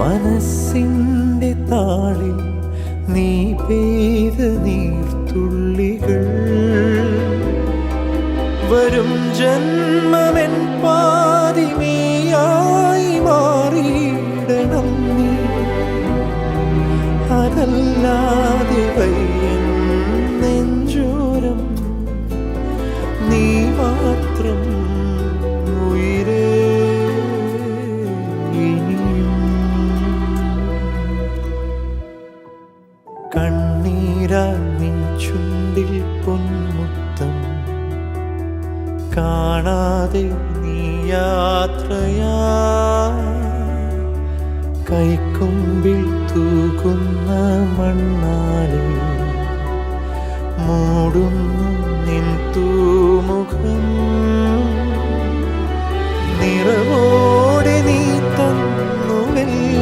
മനസ്സിൻ്റെ താളിൽ നീ പെയ്ത നീർത്തുള്ളികൾ വരും ജന്മമെൻ പാതിമേയായി മാറിയിടണം നീ. അതല്ലാതെ വയ്യൻ നെഞ്ചോരം നീ മാത്രം ഉയിരേ. കണ്ണീരാ നിൻ ചുണ്ടിൽ പൊന്മുത്തം കാണാതെ നീ യാത്രയാ. കൈക്കൊമ്പിൽ തൂകുന്ന മണ്ണാലെ മൂടുന്നു നിൻ തൂമുഖം. നിറവോടെ നീ തന്നുവെല്ലാം